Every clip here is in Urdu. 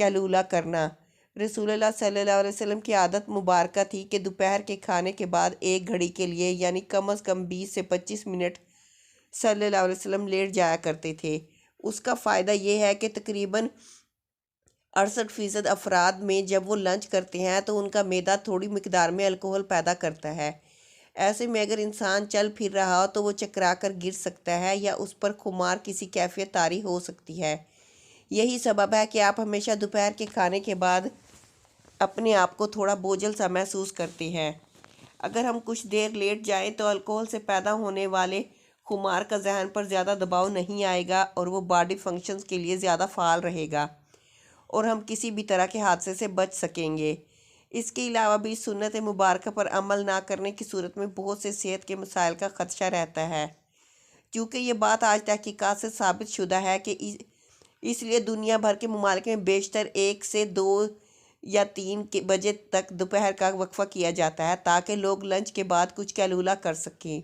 کیلولہ کرنا۔ رسول اللہ صلی اللہ علیہ وسلم کی عادت مبارکہ تھی کہ دوپہر کے کھانے کے بعد 1 گھڑی کے لیے یعنی کم از کم 20 سے 25 منٹ صلی اللہ علیہ وسلم لیٹ جایا کرتے تھے۔ اس کا فائدہ یہ ہے کہ تقریباً 68% افراد میں جب وہ لنچ کرتے ہیں تو ان کا معدہ تھوڑی مقدار میں الکحل پیدا کرتا ہے۔ ایسے میں اگر انسان چل پھر رہا ہو تو وہ چکرا کر گر سکتا ہے یا اس پر خمار کسی کیفیت طاری ہو سکتی ہے۔ یہی سبب ہے کہ آپ ہمیشہ دوپہر کے کھانے کے بعد اپنے آپ کو تھوڑا بوجھل سا محسوس کرتے ہیں۔ اگر ہم کچھ دیر لیٹ جائیں تو الکحل سے پیدا ہونے والے خمار کا ذہن پر زیادہ دباؤ نہیں آئے گا اور وہ باڈی فنکشنز کے لیے زیادہ فعال رہے گا اور ہم کسی بھی طرح کے حادثے سے بچ سکیں گے۔ اس کے علاوہ بھی سنت مبارکہ پر عمل نہ کرنے کی صورت میں بہت سے صحت کے مسائل کا خدشہ رہتا ہے۔ کیونکہ یہ بات آج تحقیقات سے ثابت شدہ ہے کہ اس لیے دنیا بھر کے ممالک میں بیشتر 1 سے 2 یا 3 بجے تک دوپہر کا وقفہ کیا جاتا ہے تاکہ لوگ لنچ کے بعد کچھ کیلولہ کر سکیں۔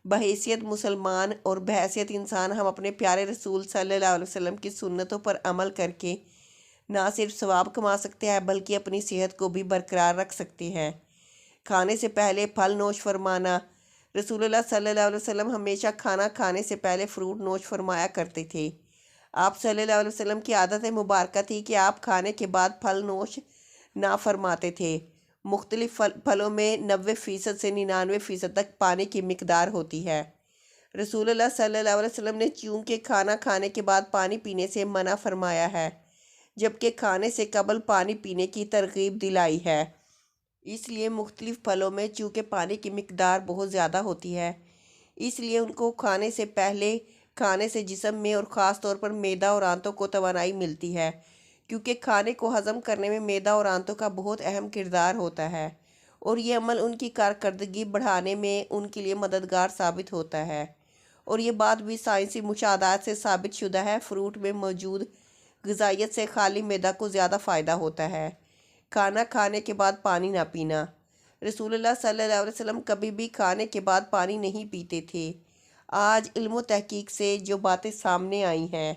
بحیثیت مسلمان اور بحیثیت انسان ہم اپنے پیارے رسول صلی اللہ علیہ وسلم کی سنتوں پر عمل کر کے نہ صرف ثواب کما سکتے ہیں بلکہ اپنی صحت کو بھی برقرار رکھ سکتے ہیں۔ کھانے سے پہلے پھل نوش فرمانا۔ رسول اللہ صلی اللہ علیہ وسلم ہمیشہ کھانا کھانے سے پہلے فروٹ نوش فرمایا کرتے تھے۔ آپ صلی اللہ علیہ وسلم کی عادت مبارکہ تھی کہ آپ کھانے کے بعد پھل نوش نہ فرماتے تھے۔ مختلف پھلوں میں 90% سے 99% تک پانی کی مقدار ہوتی ہے۔ رسول اللہ صلی اللہ علیہ وسلم نے چونکہ کھانا کھانے کے بعد پانی پینے سے منع فرمایا ہے جبکہ کھانے سے قبل پانی پینے کی ترغیب دلائی ہے، اس لیے مختلف پھلوں میں چونکہ پانی کی مقدار بہت زیادہ ہوتی ہے اس لیے ان کو کھانے سے پہلے کھانے سے جسم میں اور خاص طور پر معدہ اور آنتوں کو توانائی ملتی ہے، کیونکہ کھانے کو ہضم کرنے میں معدہ اور آنتوں کا بہت اہم کردار ہوتا ہے اور یہ عمل ان کی کارکردگی بڑھانے میں ان کے لیے مددگار ثابت ہوتا ہے۔ اور یہ بات بھی سائنسی مشاہدات سے ثابت شدہ ہے۔ فروٹ میں موجود غذائیت سے خالی معدہ کو زیادہ فائدہ ہوتا ہے۔ کھانا کھانے کے بعد پانی نہ پینا۔ رسول اللہ صلی اللہ علیہ وسلم کبھی بھی کھانے کے بعد پانی نہیں پیتے تھے۔ آج علم و تحقیق سے جو باتیں سامنے آئی ہیں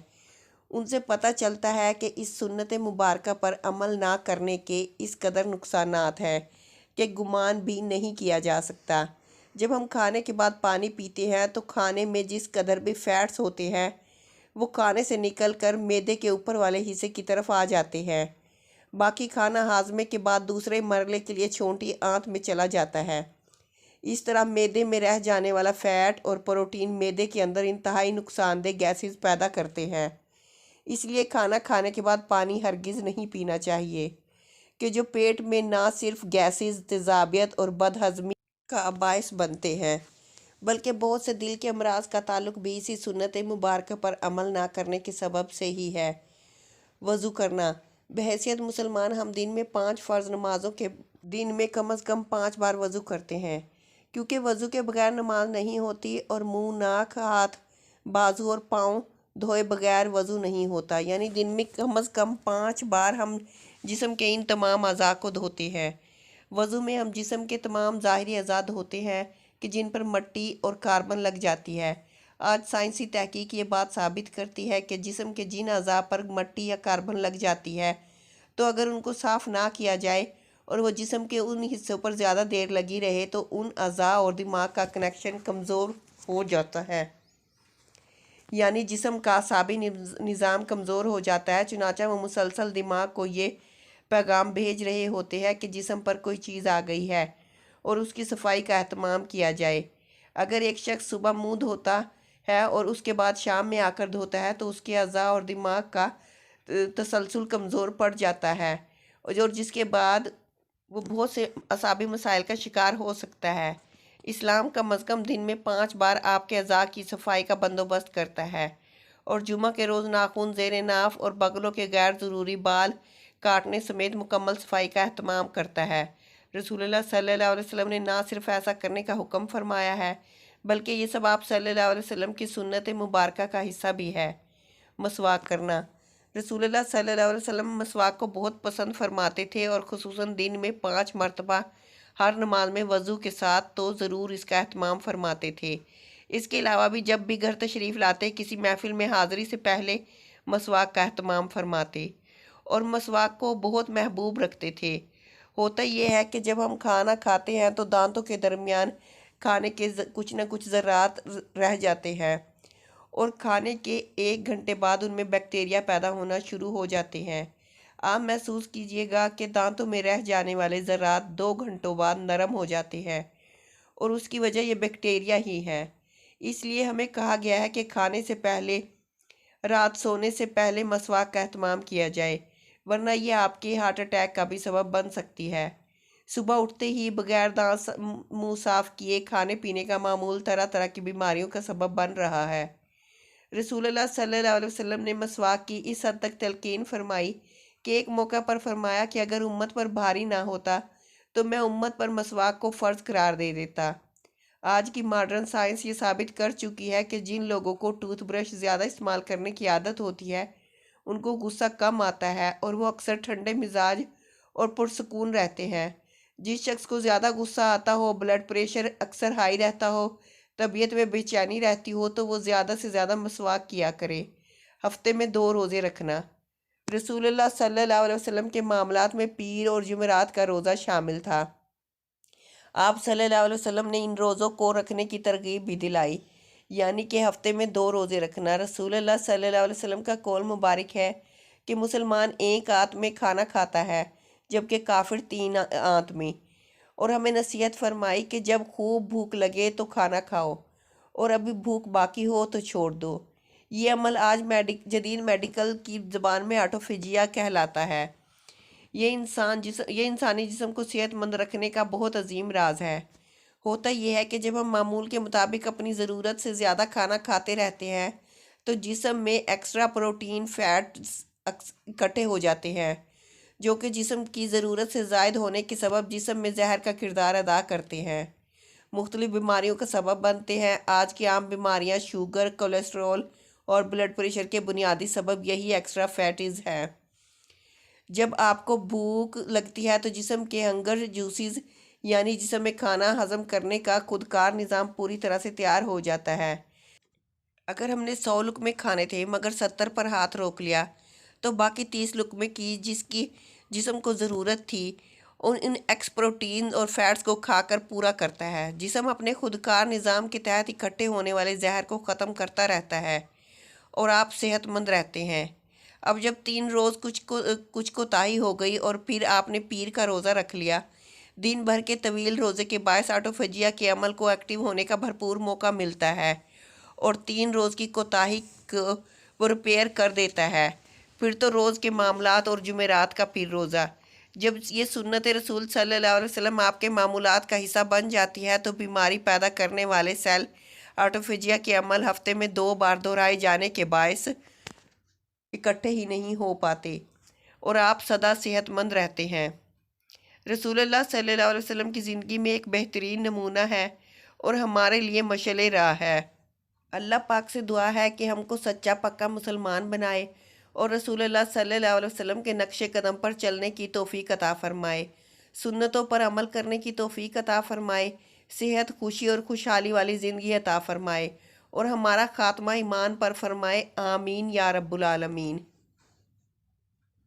ان سے پتہ چلتا ہے کہ اس سنت مبارکہ پر عمل نہ کرنے کے اس قدر نقصانات ہیں کہ گمان بھی نہیں کیا جا سکتا۔ جب ہم کھانے کے بعد پانی پیتے ہیں تو کھانے میں جس قدر بھی فیٹس ہوتے ہیں وہ کھانے سے نکل کر معدے کے اوپر والے حصے کی طرف آ جاتے ہیں۔ باقی کھانا ہاضمے کے بعد دوسرے مرحلے کے لیے چھوٹی آنت میں چلا جاتا ہے۔ اس طرح معدے میں رہ جانے والا فیٹ اور پروٹین معدے کے اندر انتہائی نقصان دہ گیسز پیدا کرتے ہیں۔ اس لیے کھانا کھانے کے بعد پانی ہرگز نہیں پینا چاہیے کہ جو پیٹ میں نہ صرف گیسز، تیزابیت اور بد ہضمی کا باعث بنتے ہیں بلکہ بہت سے دل کے امراض کا تعلق بھی اسی سنت مبارکہ پر عمل نہ کرنے کے سبب سے ہی ہے۔ وضو کرنا۔ بحیثیت مسلمان ہم دن میں 5 فرض نمازوں کے دن میں کم از کم 5 بار وضو کرتے ہیں، کیونکہ وضو کے بغیر نماز نہیں ہوتی اور منہ، ناک، ہاتھ، بازو اور پاؤں دھوئے بغیر وضو نہیں ہوتا، یعنی دن میں کم از کم 5 بار ہم جسم کے ان تمام اعضاء کو دھوتے ہیں۔ وضو میں ہم جسم کے تمام ظاہری اعضاء دھوتے ہیں کہ جن پر مٹی اور کاربن لگ جاتی ہے۔ آج سائنسی تحقیق یہ بات ثابت کرتی ہے کہ جسم کے جن اعضاء پر مٹی یا کاربن لگ جاتی ہے تو اگر ان کو صاف نہ کیا جائے اور وہ جسم کے ان حصوں پر زیادہ دیر لگی رہے تو ان اعضاء اور دماغ کا کنیکشن کمزور ہو جاتا ہے، یعنی جسم کا اعصابی نظام کمزور ہو جاتا ہے۔ چنانچہ وہ مسلسل دماغ کو یہ پیغام بھیج رہے ہوتے ہیں کہ جسم پر کوئی چیز آ گئی ہے اور اس کی صفائی کا اہتمام کیا جائے۔ اگر ایک شخص صبح منہ دھوتا ہے اور اس کے بعد شام میں آ کر دھوتا ہے تو اس کے اعضاء اور دماغ کا تسلسل کمزور پڑ جاتا ہے اور جس کے بعد وہ بہت سے اعصابی مسائل کا شکار ہو سکتا ہے۔ اسلام کم از کم دن میں 5 بار آپ کے اعضاء کی صفائی کا بندوبست کرتا ہے اور جمعہ کے روز ناخن، زیر ناف اور بغلوں کے غیر ضروری بال کاٹنے سمیت مکمل صفائی کا اہتمام کرتا ہے۔ رسول اللہ صلی اللہ علیہ وسلم نے نہ صرف ایسا کرنے کا حکم فرمایا ہے بلکہ یہ سب آپ صلی اللہ علیہ وسلم کی سنت مبارکہ کا حصہ بھی ہے۔ مسواک کرنا۔ رسول اللہ صلی اللہ علیہ وسلم مسواک کو بہت پسند فرماتے تھے اور خصوصاً دن میں 5 مرتبہ ہر نماز میں وضو کے ساتھ تو ضرور اس کا اہتمام فرماتے تھے۔ اس کے علاوہ بھی جب بھی گھر تشریف لاتے کسی محفل میں حاضری سے پہلے مسواک کا اہتمام فرماتے اور مسواک کو بہت محبوب رکھتے تھے۔ ہوتا یہ ہے کہ جب ہم کھانا کھاتے ہیں تو دانتوں کے درمیان کھانے کے کچھ نہ کچھ ذرات رہ جاتے ہیں، اور کھانے کے 1 گھنٹے بعد ان میں بیکٹیریا پیدا ہونا شروع ہو جاتے ہیں۔ آپ محسوس کیجئے گا کہ دانتوں میں رہ جانے والے ذرات 2 گھنٹوں بعد نرم ہو جاتے ہیں، اور اس کی وجہ یہ بیکٹیریا ہی ہے۔ اس لیے ہمیں کہا گیا ہے کہ کھانے سے پہلے، رات سونے سے پہلے مسواک کا اہتمام کیا جائے، ورنہ یہ آپ کے ہارٹ اٹیک کا بھی سبب بن سکتی ہے۔ صبح اٹھتے ہی بغیر دانت منہ صاف کیے کھانے پینے کا معمول طرح طرح کی بیماریوں کا سبب بن رہا ہے۔ رسول اللہ صلی اللہ علیہ وسلم نے مسواک کی اس حد تک تلقین فرمائی کہ ایک موقع پر فرمایا کہ اگر امت پر بھاری نہ ہوتا تو میں امت پر مسواک کو فرض قرار دے دیتا۔ آج کی ماڈرن سائنس یہ ثابت کر چکی ہے کہ جن لوگوں کو ٹوتھ برش زیادہ استعمال کرنے کی عادت ہوتی ہے ان کو غصہ کم آتا ہے، اور وہ اکثر ٹھنڈے مزاج اور پرسکون رہتے ہیں۔ جس شخص کو زیادہ غصہ آتا ہو، بلڈ پریشر اکثر ہائی رہتا ہو، طبیعت میں بے چینی رہتی ہو، تو وہ زیادہ سے زیادہ مسواک کیا کرے۔ ہفتے میں 2 روزے رکھنا۔ رسول اللہ صلی اللہ علیہ وسلم کے معاملات میں پیر اور جمعرات کا روزہ شامل تھا۔ آپ صلی اللہ علیہ وسلم نے ان روزوں کو رکھنے کی ترغیب بھی دلائی، یعنی کہ ہفتے میں 2 روزے رکھنا۔ رسول اللہ صلی اللہ علیہ وسلم کا قول مبارک ہے کہ مسلمان 1 آنت میں کھانا کھاتا ہے، جبکہ کافر 3 آنت میں، اور ہمیں نصیحت فرمائی کہ جب خوب بھوک لگے تو کھانا کھاؤ، اور ابھی بھوک باقی ہو تو چھوڑ دو۔ یہ عمل آج جدید میڈیکل کی زبان میں آٹوفیجیا کہلاتا ہے۔ یہ انسانی جسم کو صحت مند رکھنے کا بہت عظیم راز ہے۔ ہوتا یہ ہے کہ جب ہم معمول کے مطابق اپنی ضرورت سے زیادہ کھانا کھاتے رہتے ہیں تو جسم میں ایکسٹرا پروٹین فیٹس اکٹھے ہو جاتے ہیں، جو کہ جسم کی ضرورت سے زائد ہونے کے سبب جسم میں زہر کا کردار ادا کرتے ہیں، مختلف بیماریوں کا سبب بنتے ہیں۔ آج کی عام بیماریاں شوگر، کولیسٹرول اور بلڈ پریشر کے بنیادی سبب یہی ایکسٹرا فیٹز ہیں۔ جب آپ کو بھوک لگتی ہے تو جسم کے ہنگر جوسز، یعنی جسم میں کھانا ہضم کرنے کا خودکار نظام پوری طرح سے تیار ہو جاتا ہے۔ اگر ہم نے 100 لقمے کھانے تھے مگر 70 پر ہاتھ روک لیا تو باقی 30 لقمے کی جس کی جسم کو ضرورت تھی ان ایکس پروٹین اور فیٹس کو کھا کر پورا کرتا ہے۔ جسم اپنے خودکار نظام کے تحت اکٹھے ہونے والے زہر کو ختم کرتا رہتا ہے اور آپ صحت مند رہتے ہیں۔ اب جب 3 روز کچھ کوتاہی ہو گئی اور پھر آپ نے پیر کا روزہ رکھ لیا، دن بھر کے طویل روزے کے باعث آٹوفیجیا کے عمل کو ایکٹیو ہونے کا بھرپور موقع ملتا ہے اور 3 روز کی کوتاہی کو وہ ریپیئر کر دیتا ہے۔ پھر تو روز کے معاملات اور جمعرات کا پیر روزہ۔ جب یہ سنت رسول صلی اللہ علیہ وسلم آپ کے معمولات کا حصہ بن جاتی ہے تو بیماری پیدا کرنے والے سیل آٹوفیجیا کے عمل ہفتے میں 2 بار دہرائے جانے کے باعث اکٹھے ہی نہیں ہو پاتے اور آپ سدا صحت مند رہتے ہیں۔ رسول اللہ صلی اللہ علیہ وسلم کی زندگی میں ایک بہترین نمونہ ہے اور ہمارے لیے مشعل راہ ہے۔ اللہ پاک سے دعا ہے کہ ہم کو سچا پکا مسلمان بنائے اور رسول اللہ صلی اللہ علیہ وسلم کے نقش قدم پر چلنے کی توفیق عطا فرمائے، سنتوں پر عمل کرنے کی توفیق عطا فرمائے، صحت، خوشی اور خوشحالی والی زندگی عطا فرمائے اور ہمارا خاتمہ ایمان پر فرمائے۔ آمین یا رب العالمین۔